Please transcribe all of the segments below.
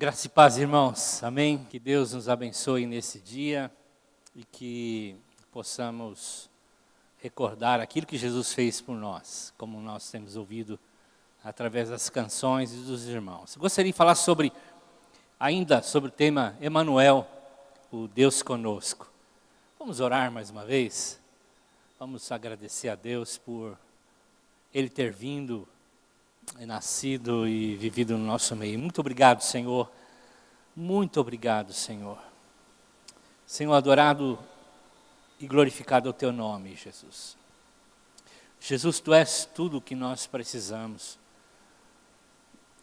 Graça e paz, irmãos. Amém? Que Deus nos abençoe nesse dia e que possamos recordar aquilo que Jesus fez por nós, como nós temos ouvido através das canções e dos irmãos. Gostaria de falar ainda sobre o tema Emanuel, o Deus conosco. Vamos orar mais uma vez? Vamos agradecer a Deus por Ele ter vindo, nascido e vivido no nosso meio. Muito obrigado, Senhor. Muito obrigado, Senhor. Senhor, adorado e glorificado é o Teu nome, Jesus. Jesus, Tu és tudo o que nós precisamos.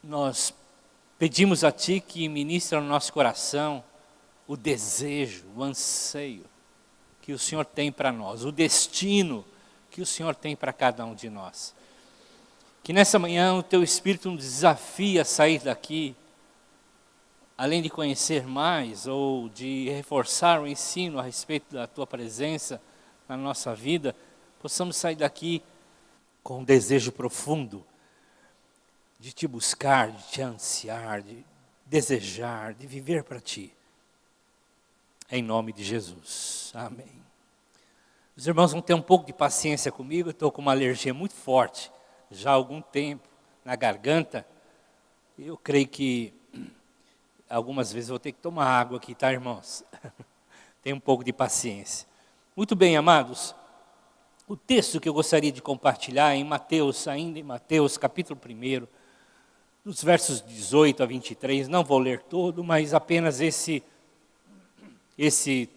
Nós pedimos a Ti que ministre no nosso coração o desejo, o anseio que o Senhor tem para nós, o destino que o Senhor tem para cada um de nós. Que nessa manhã o Teu Espírito nos desafie a sair daqui, além de conhecer mais ou de reforçar o ensino a respeito da Tua presença na nossa vida, possamos sair daqui com um desejo profundo de Te buscar, de Te ansiar, de desejar, de viver para Ti. Em nome de Jesus. Amém. Os irmãos vão ter um pouco de paciência comigo, eu estou com uma alergia muito forte, já há algum tempo, na garganta. Eu creio que algumas vezes vou ter que tomar água aqui, tá, irmãos? Tenha um pouco de paciência. Muito bem, amados. O texto que eu gostaria de compartilhar é em Mateus, ainda em Mateus, capítulo 1, dos versos 18 a 23. Não vou ler todo, mas apenas esse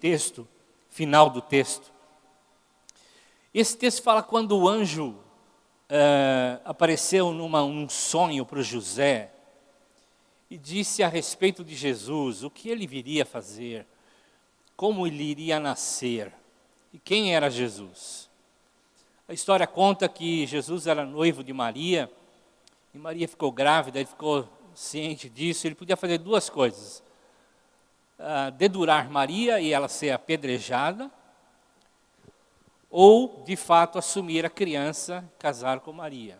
texto, final do texto. Esse texto fala quando o anjo apareceu num sonho para o José e disse a respeito de Jesus, o que ele viria fazer, como ele iria nascer e quem era Jesus. A história conta que Jesus era noivo de Maria e Maria ficou grávida, ele ficou ciente disso, ele podia fazer duas coisas: dedurar Maria e ela ser apedrejada, ou, de fato, assumir a criança, casar com Maria.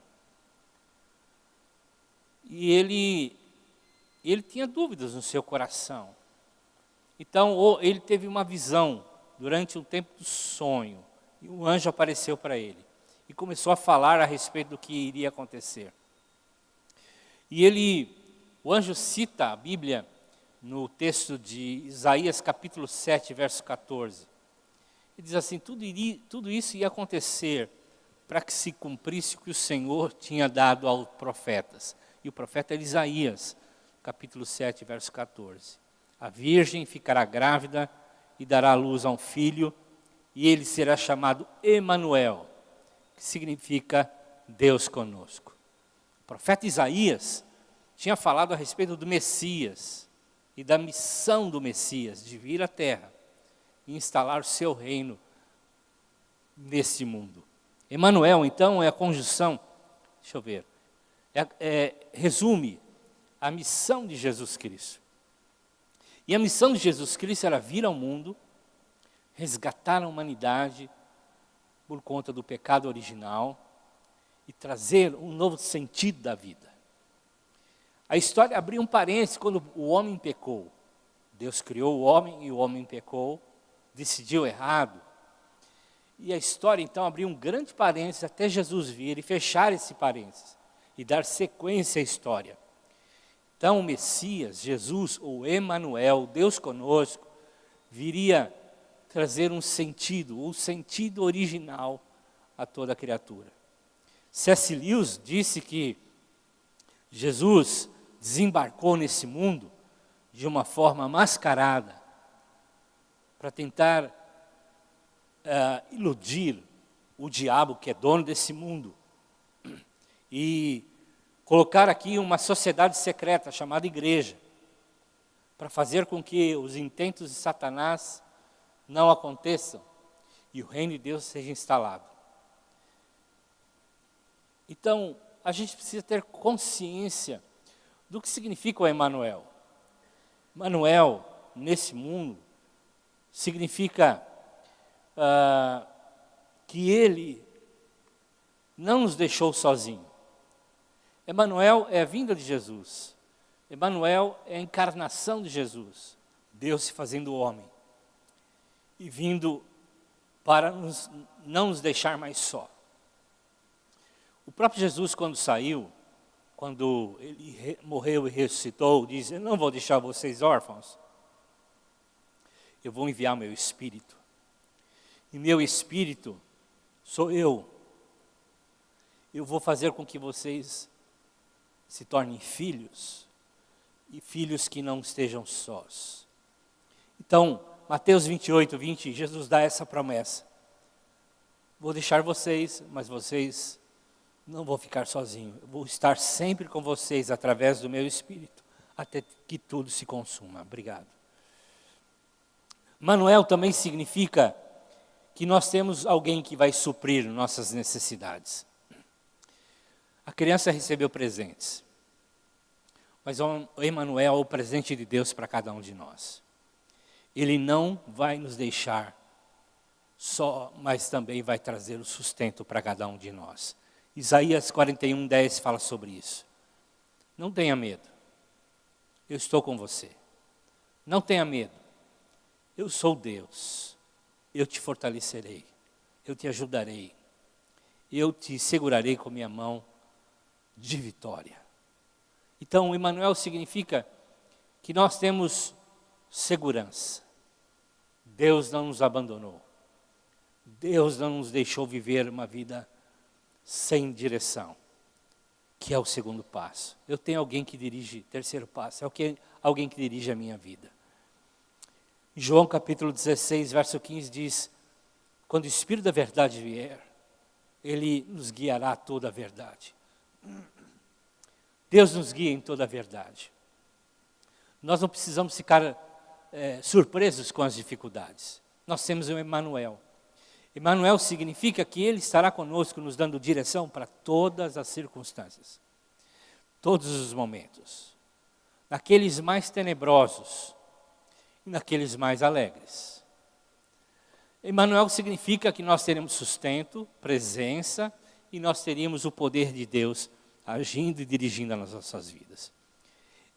E ele tinha dúvidas no seu coração. Então, ele teve uma visão durante um tempo do sonho, e um anjo apareceu para ele, e começou a falar a respeito do que iria acontecer. E o anjo cita a Bíblia no texto de Isaías capítulo 7, verso 14. Ele diz assim: tudo isso ia acontecer para que se cumprisse o que o Senhor tinha dado aos profetas. E o profeta era Isaías, capítulo 7, verso 14. A virgem ficará grávida e dará à luz a um filho, e ele será chamado Emanuel, que significa Deus conosco. O profeta Isaías tinha falado a respeito do Messias e da missão do Messias, de vir à terra e instalar o seu reino nesse mundo. Emanuel, então, é a conjunção, resume a missão de Jesus Cristo. E a missão de Jesus Cristo era vir ao mundo, resgatar a humanidade por conta do pecado original e trazer um novo sentido da vida. A história abriu um parênteses quando o homem pecou. Deus criou o homem e o homem pecou, decidiu errado. E a história então abriu um grande parênteses até Jesus vir e fechar esse parênteses e dar sequência à história. Então o Messias, Jesus, ou Emanuel, Deus conosco, viria trazer um sentido, o sentido original a toda a criatura. C.S. Lewis disse que Jesus desembarcou nesse mundo de uma forma mascarada para tentar iludir o diabo, que é dono desse mundo, e colocar aqui uma sociedade secreta chamada igreja, para fazer com que os intentos de Satanás não aconteçam e o reino de Deus seja instalado. Então, a gente precisa ter consciência do que significa o Emanuel. Emanuel, nesse mundo, significa que Ele não nos deixou sozinhos. Emanuel é a vinda de Jesus. Emanuel é a encarnação de Jesus, Deus se fazendo homem e vindo para não nos deixar mais só. O próprio Jesus, quando saiu, quando ele morreu e ressuscitou, diz: eu não vou deixar vocês órfãos, eu vou enviar meu Espírito. E meu Espírito sou eu. Eu vou fazer com que vocês se tornem filhos, e filhos que não estejam sós. Então, Mateus 28, 20, Jesus dá essa promessa. Vou deixar vocês, mas vocês não vão ficar sozinhos. Eu vou estar sempre com vocês através do meu Espírito, até que tudo se consuma. Obrigado. Manuel também significa que nós temos alguém que vai suprir nossas necessidades. A criança recebeu presentes, mas o Emanuel é o presente de Deus para cada um de nós. Ele não vai nos deixar só, mas também vai trazer o sustento para cada um de nós. Isaías 41, 10 fala sobre isso. Não tenha medo, eu estou com você. Não tenha medo, eu sou Deus. Eu te fortalecerei, eu te ajudarei, eu te segurarei com minha mão de vitória. Então, Emanuel significa que nós temos segurança. Deus não nos abandonou. Deus não nos deixou viver uma vida sem direção, que é o segundo passo. Eu tenho alguém que dirige, terceiro passo, alguém que dirige a minha vida. João capítulo 16, verso 15 diz: quando o Espírito da verdade vier, Ele nos guiará a toda a verdade. Deus nos guia em toda a verdade. Nós não precisamos ficar surpresos com as dificuldades. Nós temos o Emanuel. Emanuel significa que Ele estará conosco, nos dando direção para todas as circunstâncias, todos os momentos, naqueles mais tenebrosos e naqueles mais alegres. Emanuel significa que nós teremos sustento, presença, e nós teríamos o poder de Deus agindo e dirigindo as nossas vidas.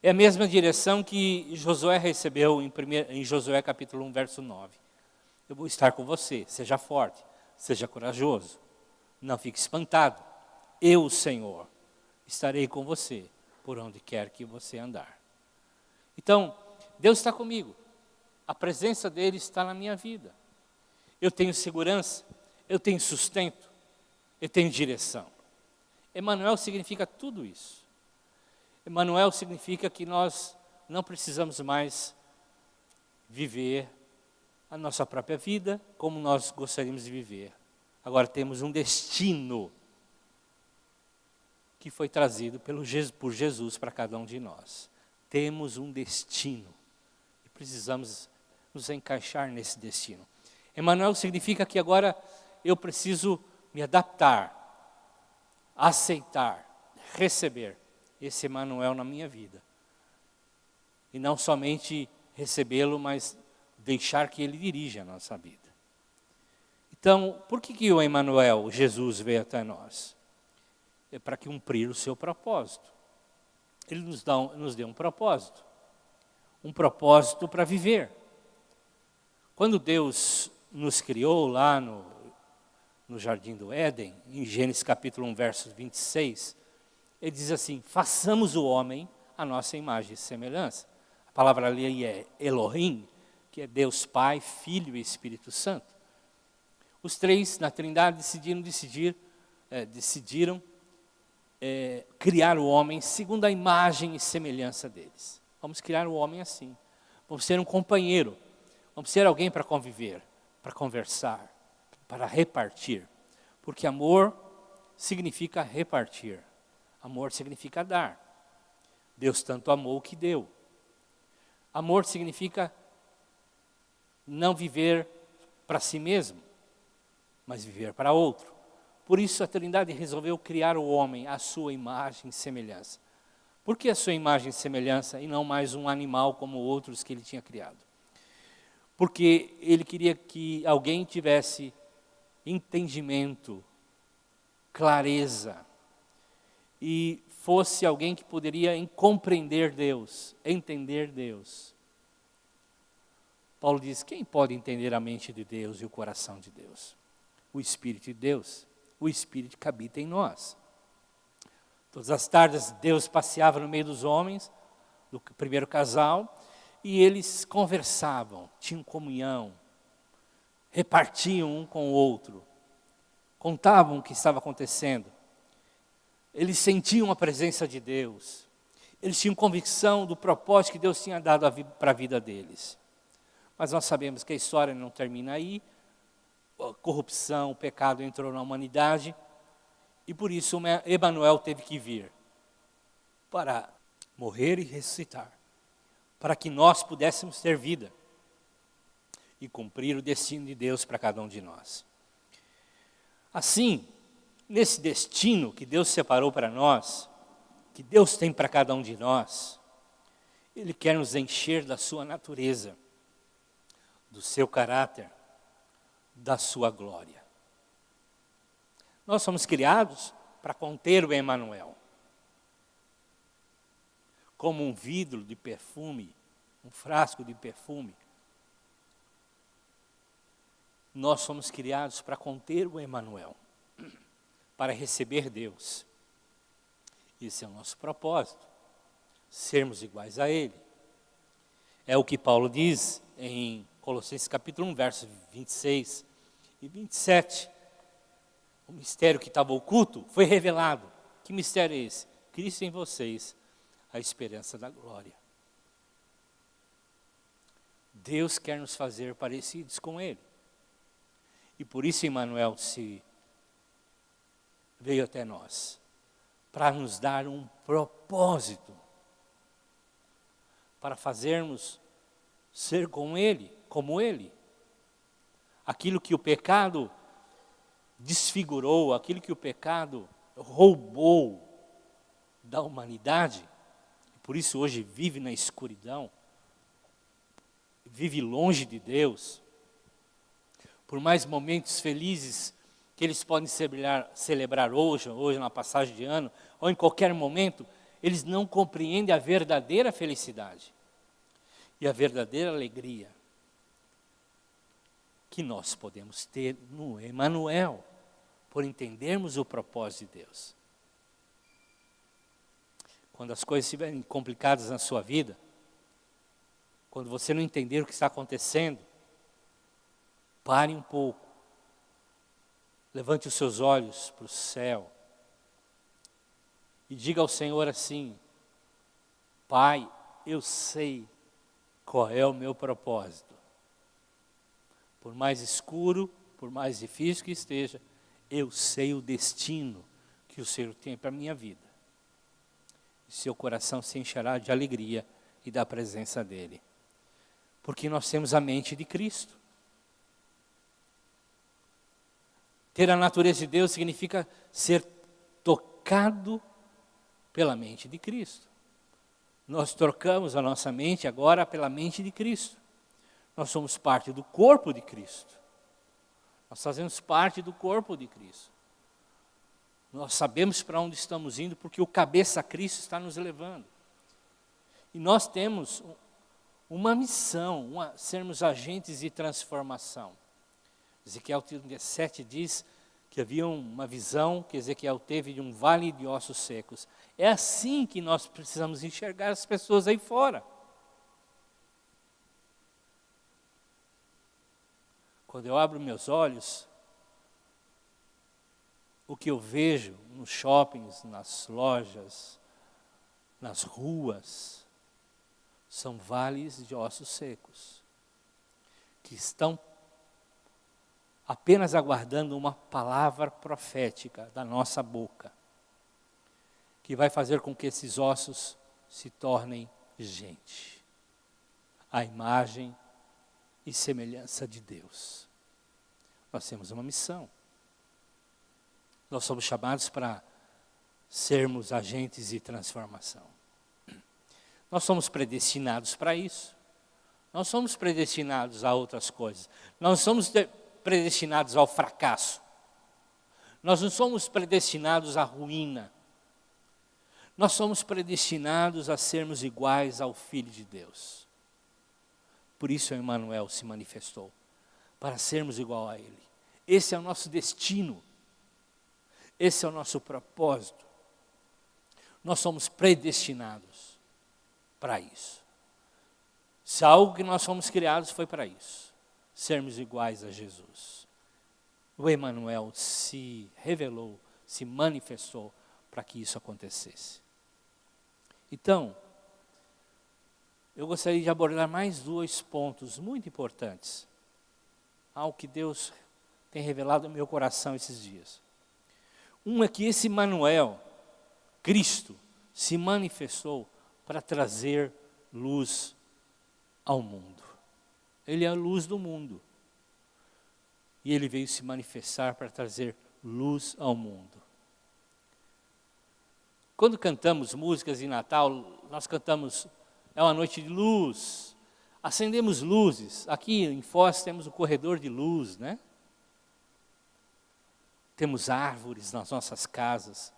É a mesma direção que Josué recebeu em Josué capítulo 1, verso 9. Eu vou estar com você, seja forte, seja corajoso, não fique espantado. Eu, Senhor, estarei com você por onde quer que você andar. Então, Deus está comigo. A presença dele está na minha vida. Eu tenho segurança, eu tenho sustento, eu tenho direção. Emanuel significa tudo isso. Emanuel significa que nós não precisamos mais viver a nossa própria vida como nós gostaríamos de viver. Agora temos um destino que foi trazido por Jesus para cada um de nós. Temos um destino e precisamos nos encaixar nesse destino. Emanuel significa que agora eu preciso me adaptar, aceitar, receber esse Emanuel na minha vida. E não somente recebê-lo, mas deixar que ele dirija a nossa vida. Então, por que o Emanuel, Jesus, veio até nós? É para cumprir o seu propósito. Ele nos deu um propósito para viver. Quando Deus nos criou lá no Jardim do Éden, em Gênesis capítulo 1, verso 26, ele diz assim: façamos o homem a nossa imagem e semelhança. A palavra ali é Elohim, que é Deus Pai, Filho e Espírito Santo. Os três na Trindade decidiram criar o homem segundo a imagem e semelhança deles. Vamos criar o homem assim. Vamos ser um companheiro. Vamos ser alguém para conviver, para conversar, para repartir. Porque amor significa repartir. Amor significa dar. Deus tanto amou que deu. Amor significa não viver para si mesmo, mas viver para outro. Por isso a Trindade resolveu criar o homem à sua imagem e semelhança. Por que a sua imagem e semelhança e não mais um animal como outros que ele tinha criado? Porque ele queria que alguém tivesse entendimento, clareza e fosse alguém que poderia compreender Deus, entender Deus. Paulo diz, quem pode entender a mente de Deus e o coração de Deus? O Espírito de Deus, o Espírito que habita em nós. Todas as tardes Deus passeava no meio dos homens, do primeiro casal, e eles conversavam, tinham comunhão, repartiam um com o outro, contavam o que estava acontecendo. Eles sentiam a presença de Deus, eles tinham convicção do propósito que Deus tinha dado para a vida deles. Mas nós sabemos que a história não termina aí, a corrupção, o pecado entrou na humanidade, e por isso Emanuel teve que vir para morrer e ressuscitar, para que nós pudéssemos ter vida e cumprir o destino de Deus para cada um de nós. Assim, nesse destino que Deus separou para nós, que Deus tem para cada um de nós, Ele quer nos encher da sua natureza, do seu caráter, da sua glória. Nós somos criados para conter o Emanuel. Como um vidro de perfume, um frasco de perfume. Nós somos criados para conter o Emanuel, para receber Deus. Esse é o nosso propósito, sermos iguais a Ele. É o que Paulo diz em Colossenses capítulo 1, versos 26 e 27. O mistério que estava oculto foi revelado. Que mistério é esse? Cristo em vocês, a esperança da glória. Deus quer nos fazer parecidos com Ele. E por isso Emanuel veio até nós, para nos dar um propósito, para fazermos ser como Ele. Aquilo que o pecado desfigurou, aquilo que o pecado roubou da humanidade, e por isso hoje vive na escuridão, vive longe de Deus, por mais momentos felizes que eles podem celebrar hoje na passagem de ano, ou em qualquer momento, eles não compreendem a verdadeira felicidade e a verdadeira alegria que nós podemos ter no Emanuel, por entendermos o propósito de Deus. Quando as coisas estiverem complicadas na sua vida, quando você não entender o que está acontecendo, pare um pouco, levante os seus olhos para o céu e diga ao Senhor assim: Pai, eu sei qual é o meu propósito. Por mais escuro, por mais difícil que esteja, eu sei o destino que o Senhor tem para a minha vida. E seu coração se encherá de alegria e da presença dEle. Porque nós temos a mente de Cristo. Ter a natureza de Deus significa ser tocado pela mente de Cristo. Nós trocamos a nossa mente agora pela mente de Cristo. Nós somos parte do corpo de Cristo. Nós fazemos parte do corpo de Cristo. Nós sabemos para onde estamos indo porque o cabeça Cristo está nos levando. E nós temos uma missão, sermos agentes de transformação. Ezequiel 37 diz que havia uma visão que Ezequiel teve de um vale de ossos secos. É assim que nós precisamos enxergar as pessoas aí fora. Quando eu abro meus olhos, o que eu vejo nos shoppings, nas lojas, nas ruas, são vales de ossos secos, que estão apenas aguardando uma palavra profética da nossa boca, que vai fazer com que esses ossos se tornem gente, a imagem e semelhança de Deus. Nós temos uma missão. Nós somos chamados para sermos agentes de transformação. Nós somos predestinados para isso. Nós somos predestinados a outras coisas. Nós somos predestinados ao fracasso. Nós não somos predestinados à ruína. Nós somos predestinados a sermos iguais ao Filho de Deus. Por isso o Emmanuel se manifestou, para sermos igual a Ele. Esse é o nosso destino. Esse é o nosso propósito. Nós somos predestinados para isso. Se algo que nós fomos criados foi para isso, sermos iguais a Jesus. O Emmanuel se revelou, se manifestou para que isso acontecesse. Então, eu gostaria de abordar mais 2 pontos muito importantes, algo que Deus tem revelado no meu coração esses dias. Um é que esse Emmanuel, Cristo, se manifestou para trazer luz ao mundo. Ele é a luz do mundo. E ele veio se manifestar para trazer luz ao mundo. Quando cantamos músicas de Natal, nós cantamos, é uma noite de luz, acendemos luzes. Aqui em Foz temos o corredor de luz, né? Temos árvores nas nossas casas,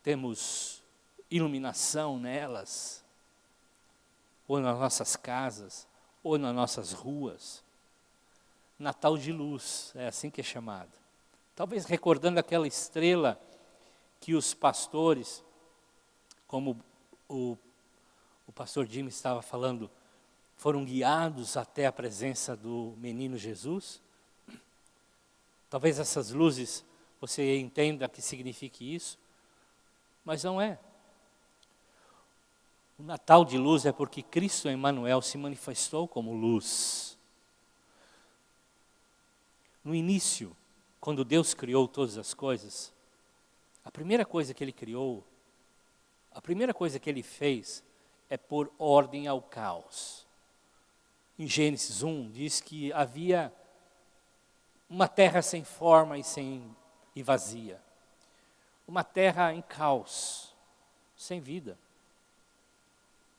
temos iluminação nelas, ou nas nossas casas, ou nas nossas ruas. Natal de luz, é assim que é chamado. Talvez recordando aquela estrela que os pastores, como o pastor Jimmy estava falando, foram guiados até a presença do menino Jesus. Talvez essas luzes, você entenda que signifique isso, mas não é. O Natal de luz é porque Cristo Emmanuel se manifestou como luz. No início, quando Deus criou todas as coisas, a primeira coisa que Ele criou, a primeira coisa que Ele fez é pôr ordem ao caos. Em Gênesis 1 diz que havia uma terra sem forma e vazia. Uma terra em caos, sem vida.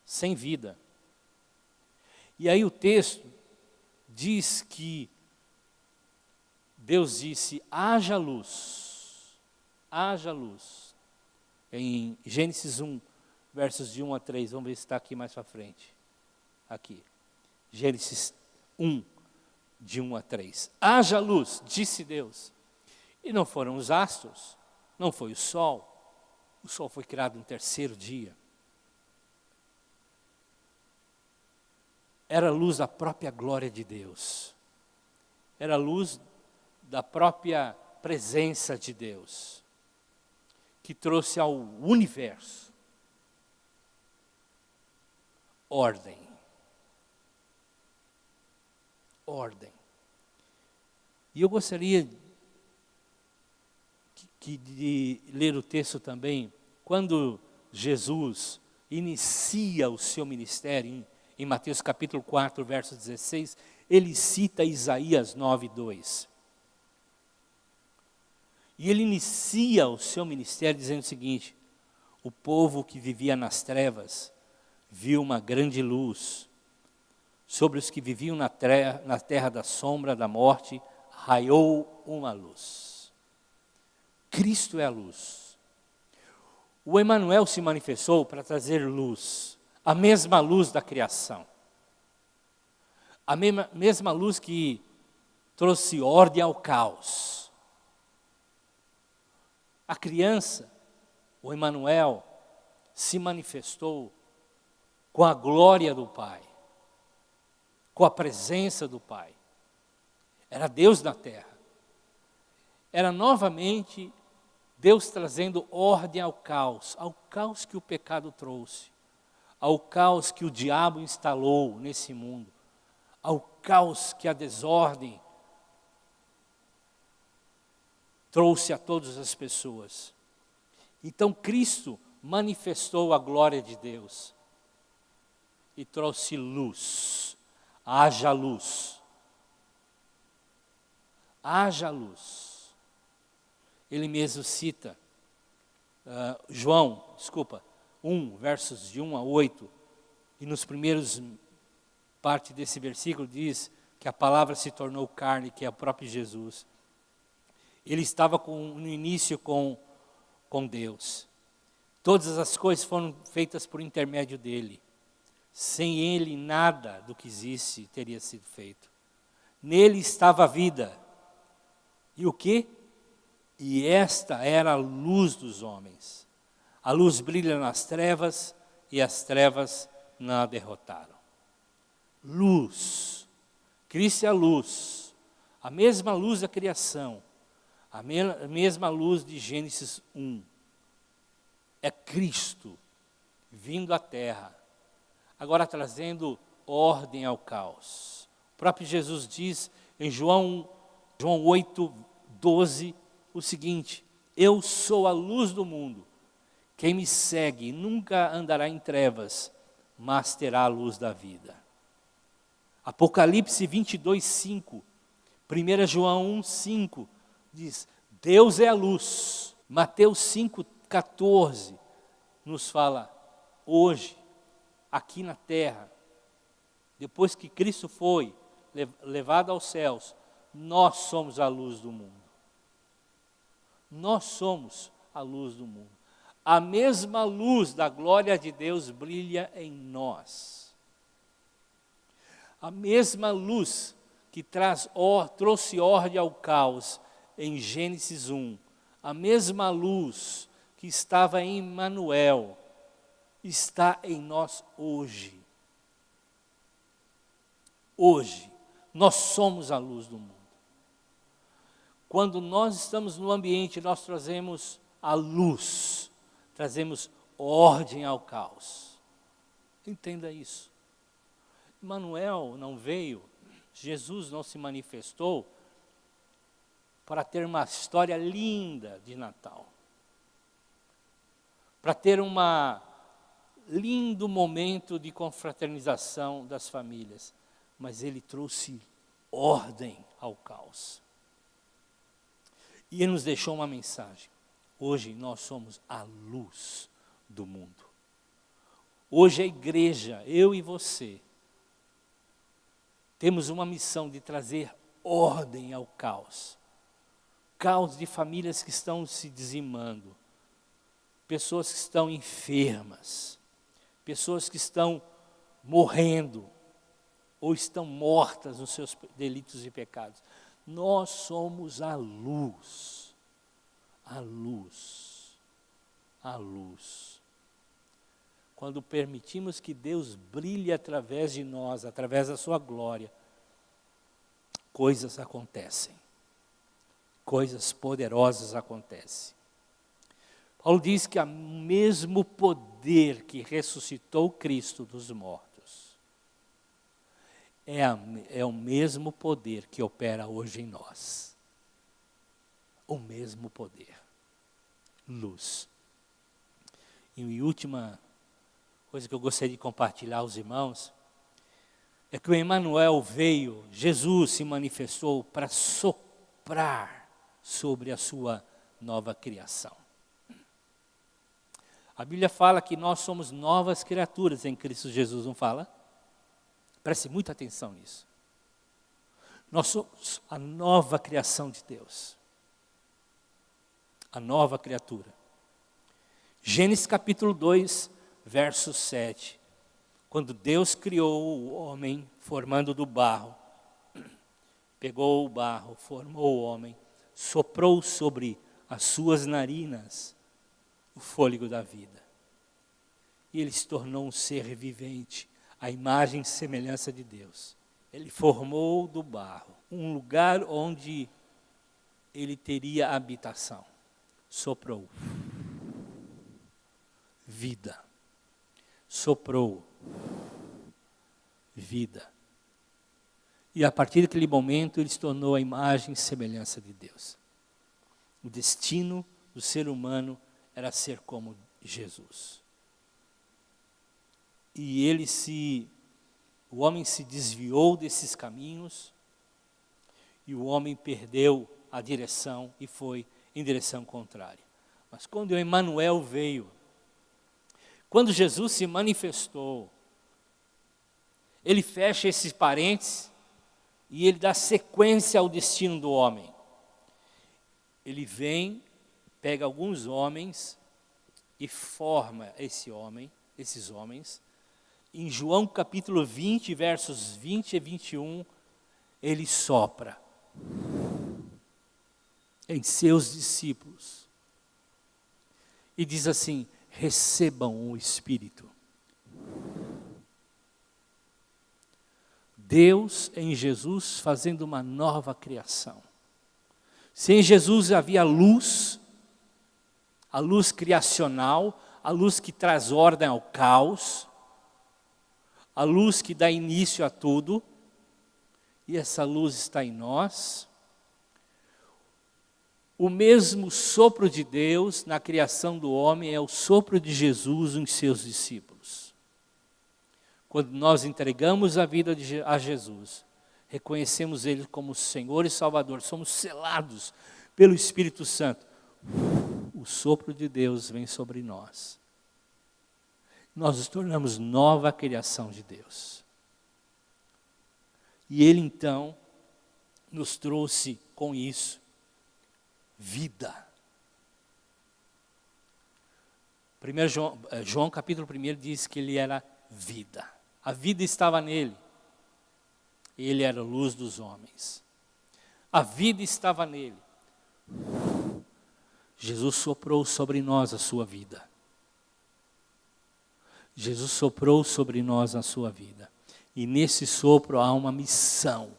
Sem vida. E aí o texto diz que Deus disse, haja luz. Haja luz. Em Gênesis 1, versos de 1 a 3, vamos ver se está aqui mais para frente. Aqui. Gênesis 1, de 1 a 3. Haja luz, disse Deus. E não foram os astros, não foi o sol. O sol foi criado no 3º dia. Era a luz da própria glória de Deus. Era a luz da própria presença de Deus, que trouxe ao universo ordem. Ordem. E eu gostaria de ler o texto também, quando Jesus inicia o seu ministério, em Mateus capítulo 4, verso 16, ele cita Isaías 9, 2. E ele inicia o seu ministério dizendo o seguinte, o povo que vivia nas trevas viu uma grande luz, sobre os que viviam na terra da sombra da morte, raiou uma luz. Cristo é a luz. O Emmanuel se manifestou para trazer luz, a mesma luz da criação. A mesma luz que trouxe ordem ao caos. A criança, o Emmanuel, se manifestou com a glória do Pai, com a presença do Pai. Era Deus na terra. Era novamente Deus trazendo ordem ao caos que o pecado trouxe, ao caos que o diabo instalou nesse mundo, ao caos que a desordem trouxe a todas as pessoas. Então Cristo manifestou a glória de Deus e trouxe luz. Haja luz. Haja luz. Ele mesmo cita, João 1, versos de 1 a 8, e nos primeiros parte desse versículo diz que a palavra se tornou carne, que é o próprio Jesus. Ele estava no início com Deus. Todas as coisas foram feitas por intermédio dele. Sem ele, nada do que existe teria sido feito. Nele estava a vida. E o quê? E esta era a luz dos homens. A luz brilha nas trevas e as trevas não a derrotaram. Luz. Cristo é a luz. A mesma luz da criação. A mesma luz de Gênesis 1. É Cristo vindo à terra, agora trazendo ordem ao caos. O próprio Jesus diz em João 8:12 o seguinte: eu sou a luz do mundo, quem me segue nunca andará em trevas, mas terá a luz da vida. Apocalipse 22:5, 1 João 1:5 diz: Deus é a luz. Mateus 5:14 nos fala, hoje, aqui na terra, depois que Cristo foi levado aos céus, nós somos a luz do mundo. Nós somos a luz do mundo. A mesma luz da glória de Deus brilha em nós. A mesma luz que trouxe ordem ao caos em Gênesis 1, a mesma luz que estava em Emmanuel, está em nós hoje. Hoje, nós somos a luz do mundo. Quando nós estamos no ambiente, nós trazemos a luz, trazemos ordem ao caos. Entenda isso. Emmanuel não veio, Jesus não se manifestou para ter uma história linda de Natal, para ter um lindo momento de confraternização das famílias, mas ele trouxe ordem ao caos. E ele nos deixou uma mensagem. Hoje nós somos a luz do mundo. Hoje a igreja, eu e você, temos uma missão de trazer ordem ao caos. Caos de famílias que estão se dizimando, pessoas que estão enfermas, pessoas que estão morrendo, ou estão mortas nos seus delitos e pecados. Nós somos a luz, a luz, a luz. Quando permitimos que Deus brilhe através de nós, através da sua glória, coisas acontecem. Coisas poderosas acontecem. Paulo diz que o mesmo poder que ressuscitou Cristo dos mortos é o mesmo poder que opera hoje em nós. O mesmo poder. Luz. E a última coisa que eu gostaria de compartilhar aos irmãos é que o Emmanuel veio, Jesus se manifestou para soprar sobre a sua nova criação. A Bíblia fala que nós somos novas criaturas em Cristo Jesus, não fala? Preste muita atenção nisso. Nós somos a nova criação de Deus. A nova criatura. Gênesis capítulo 2, verso 7. Quando Deus criou o homem, formando do barro, pegou o barro, formou o homem, soprou sobre as suas narinas o fôlego da vida. E ele se tornou um ser vivente, a imagem e semelhança de Deus. Ele formou do barro um lugar onde ele teria habitação. Soprou. Vida. Soprou. Vida. E a partir daquele momento ele se tornou a imagem e semelhança de Deus. O destino do ser humano era ser como Jesus. E o homem se desviou desses caminhos, e o homem perdeu a direção e foi em direção contrária. Mas quando o Emmanuel veio, quando Jesus se manifestou, ele fecha esses parênteses e ele dá sequência ao destino do homem. Ele vem, pega alguns homens e forma esses homens. Em João capítulo 20, versos 20 e 21, ele sopra em seus discípulos e diz assim: recebam o Espírito. Deus em Jesus fazendo uma nova criação. Se em Jesus havia luz, a luz criacional, a luz que traz ordem ao caos, a luz que dá início a tudo, e essa luz está em nós. O mesmo sopro de Deus na criação do homem é o sopro de Jesus em seus discípulos. Quando nós entregamos a vida a Jesus, reconhecemos Ele como Senhor e Salvador, somos selados pelo Espírito Santo, o sopro de Deus vem sobre nós. Nós nos tornamos nova criação de Deus. E Ele então nos trouxe com isso vida. João capítulo 1 diz que Ele era vida. A vida estava nele. Ele era a luz dos homens. A vida estava nele. Jesus soprou sobre nós a sua vida. Jesus soprou sobre nós a sua vida. E nesse sopro há uma missão.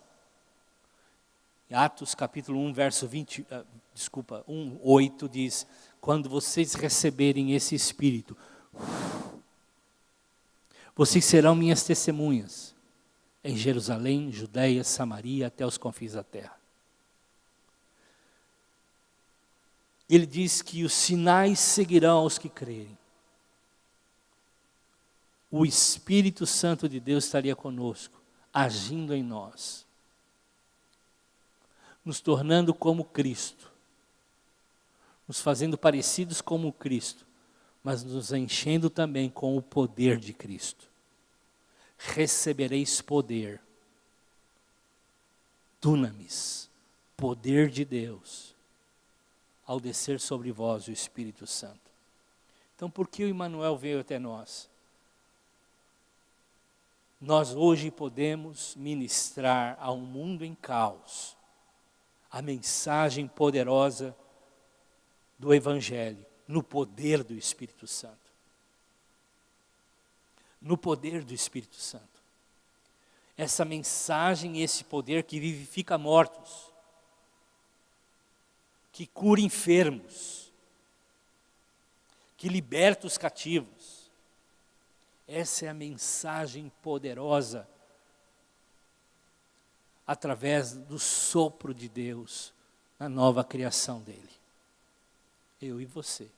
Atos capítulo 1, verso 8 diz: quando vocês receberem esse Espírito, vocês serão minhas testemunhas em Jerusalém, Judeia, Samaria, até os confins da terra. Ele diz que os sinais seguirão aos que crerem. O Espírito Santo de Deus estaria conosco, agindo em nós, nos tornando como Cristo, nos fazendo parecidos como Cristo, mas nos enchendo também com o poder de Cristo. Recebereis poder, dunamis, poder de Deus, ao descer sobre vós o Espírito Santo. Então, por que o Emmanuel veio até nós? Nós hoje podemos ministrar a um mundo em caos a mensagem poderosa do Evangelho, no poder do Espírito Santo. No poder do Espírito Santo. Essa mensagem, esse poder que vivifica mortos, que cura enfermos, que liberta os cativos. Essa é a mensagem poderosa através do sopro de Deus na nova criação dele. Eu e você,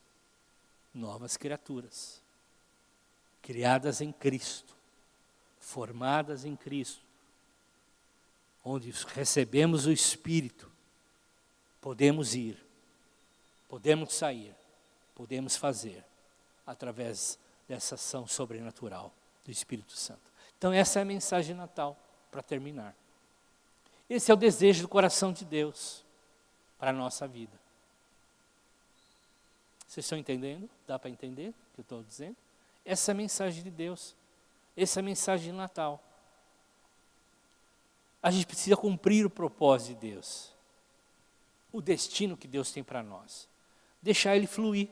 novas criaturas, criadas em Cristo, formadas em Cristo, onde recebemos o Espírito, podemos ir, podemos sair, podemos fazer, através dessa ação sobrenatural do Espírito Santo. Então essa é a mensagem de Natal, para terminar. Esse é o desejo do coração de Deus para a nossa vida. Vocês estão entendendo? Dá para entender o que eu estou dizendo? Essa é a mensagem de Deus. Essa é a mensagem de Natal. A gente precisa cumprir o propósito de Deus. O destino que Deus tem para nós. Deixar ele fluir.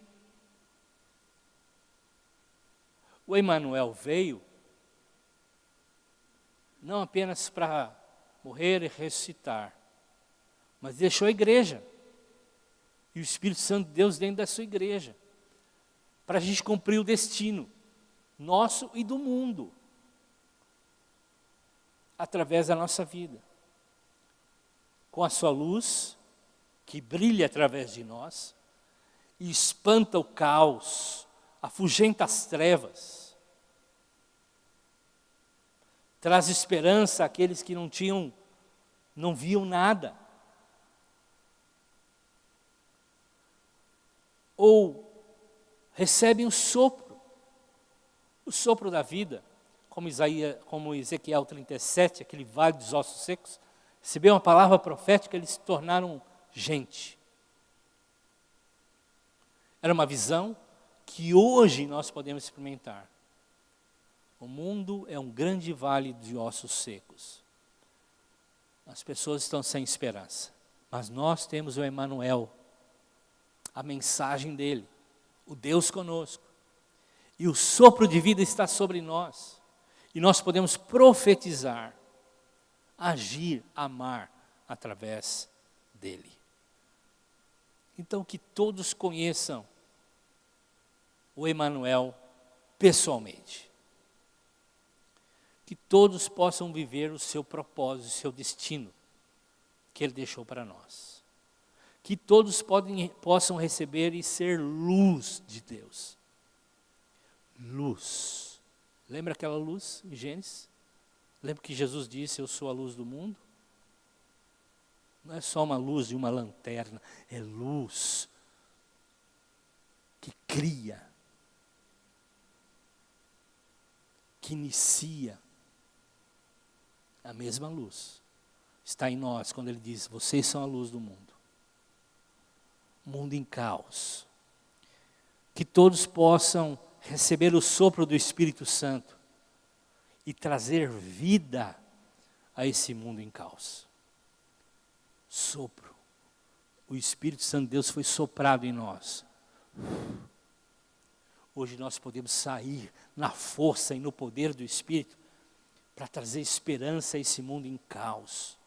O Emmanuel veio não apenas para morrer e ressuscitar, mas deixou a igreja. E o Espírito Santo de Deus dentro da sua igreja. Para a gente cumprir o destino nosso e do mundo. Através da nossa vida. Com a sua luz, que brilha através de nós, e espanta o caos, afugenta as trevas. Traz esperança àqueles que não viam nada. Ou recebem o sopro da vida, como Ezequiel 37, aquele vale dos ossos secos, recebeu uma palavra profética, eles se tornaram gente. Era uma visão que hoje nós podemos experimentar. O mundo é um grande vale de ossos secos. As pessoas estão sem esperança. Mas nós temos o Emanuel, a mensagem dele, o Deus conosco. E o sopro de vida está sobre nós. E nós podemos profetizar, agir, amar através dele. Então que todos conheçam o Emanuel pessoalmente. Que todos possam viver o seu propósito, o seu destino que ele deixou para nós. Que todos possam receber e ser luz de Deus. Luz. Lembra aquela luz em Gênesis? Lembra que Jesus disse, eu sou a luz do mundo? Não é só uma luz de uma lanterna, é luz que cria, que inicia. A mesma luz está em nós quando ele diz, vocês são a luz do mundo. Mundo em caos. Que todos possam receber o sopro do Espírito Santo e trazer vida a esse mundo em caos. Sopro. O Espírito Santo de Deus foi soprado em nós. Hoje nós podemos sair na força e no poder do Espírito para trazer esperança a esse mundo em caos.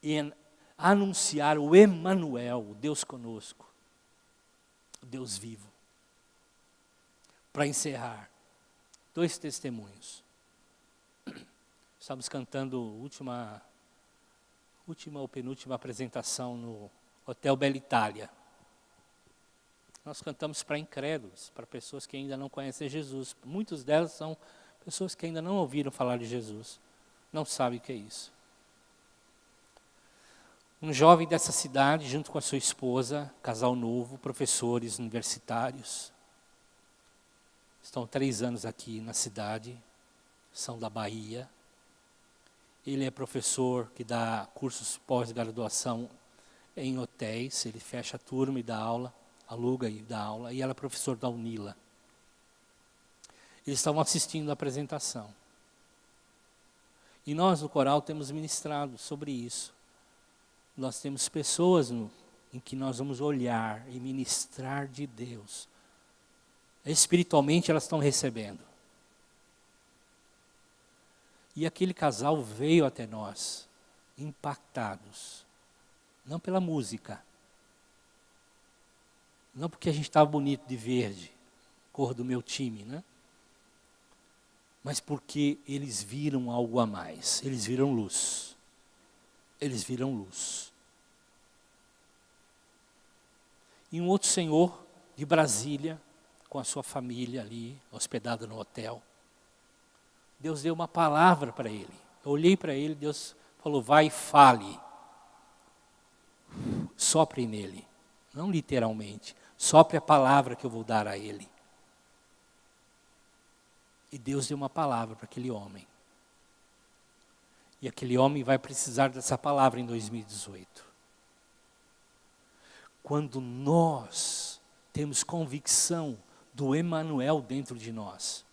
E anunciar o Emanuel, o Deus conosco, o Deus vivo. Para encerrar, 2 testemunhos. Estamos cantando última ou penúltima apresentação no Hotel Bela Itália. Nós cantamos para incrédulos, para pessoas que ainda não conhecem Jesus. Muitas delas são pessoas que ainda não ouviram falar de Jesus, não sabem o que é isso. Um jovem dessa cidade, junto com a sua esposa, casal novo, professores universitários, estão 3 anos aqui na cidade, são da Bahia. Ele é professor que dá cursos pós-graduação em hotéis, ele fecha a turma e dá aula, aluga e dá aula, e ela é professor da Unila. Eles estavam assistindo a apresentação. E nós no coral temos ministrado sobre isso. Nós temos pessoas em que nós vamos olhar e ministrar de Deus. Espiritualmente elas estão recebendo. E aquele casal veio até nós, impactados. Não pela música. Não porque a gente estava bonito de verde, cor do meu time, né? Mas porque eles viram algo a mais. Eles viram luz. Eles viram luz. E um outro senhor de Brasília, com a sua família ali, hospedado no hotel. Deus deu uma palavra para ele. Eu olhei para ele, Deus falou, vai e fale. Sopre nele. Não literalmente. Sopre a palavra que eu vou dar a ele. E Deus deu uma palavra para aquele homem. E aquele homem vai precisar dessa palavra em 2018. Quando nós temos convicção do Emanuel dentro de nós,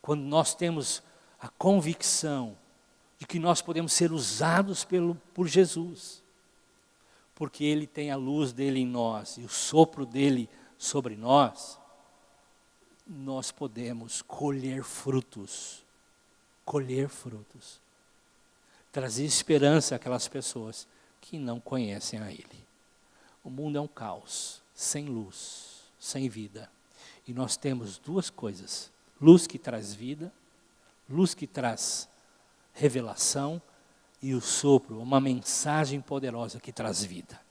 quando nós temos a convicção de que nós podemos ser usados por Jesus, porque Ele tem a luz dele em nós e o sopro dele sobre nós, nós podemos colher frutos, trazer esperança àquelas pessoas que não conhecem a Ele. O mundo é um caos, sem luz, sem vida. E nós temos 2 coisas, luz que traz vida, luz que traz revelação e o sopro, uma mensagem poderosa que traz vida.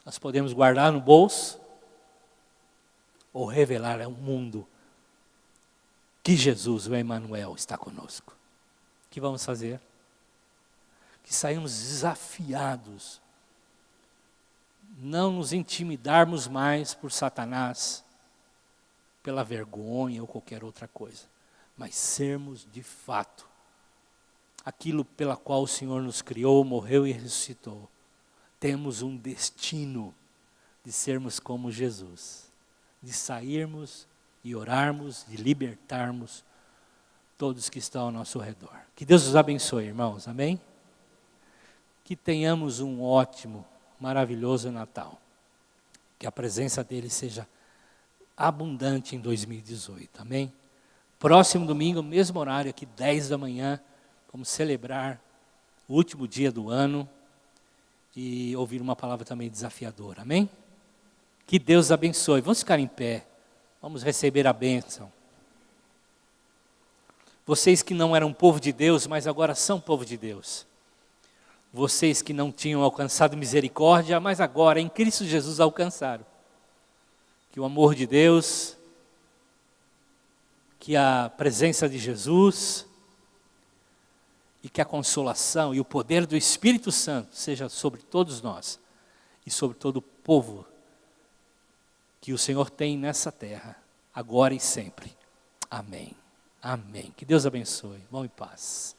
Nós podemos guardar no bolso ou revelar ao mundo que Jesus, o Emanuel, está conosco. O que vamos fazer? Que saímos desafiados, não nos intimidarmos mais por Satanás, pela vergonha ou qualquer outra coisa, mas sermos de fato aquilo pela qual o Senhor nos criou, morreu e ressuscitou. Temos um destino de sermos como Jesus. de sairmos e orarmos, de libertarmos todos que estão ao nosso redor. Que Deus os abençoe, irmãos, amém? Que tenhamos um ótimo, maravilhoso Natal. Que a presença dele seja abundante em 2018, amém? Próximo domingo, mesmo horário, aqui 10 da manhã, vamos celebrar o último dia do ano e ouvir uma palavra também desafiadora, amém? Que Deus abençoe. Vamos ficar em pé, vamos receber a bênção. Vocês que não eram povo de Deus, mas agora são povo de Deus. Vocês que não tinham alcançado misericórdia, mas agora em Cristo Jesus alcançaram. Que o amor de Deus, que a presença de Jesus e que a consolação e o poder do Espírito Santo seja sobre todos nós e sobre todo o povo que o Senhor tem nessa terra, agora e sempre. Amém. Amém. Que Deus abençoe. Vão em paz.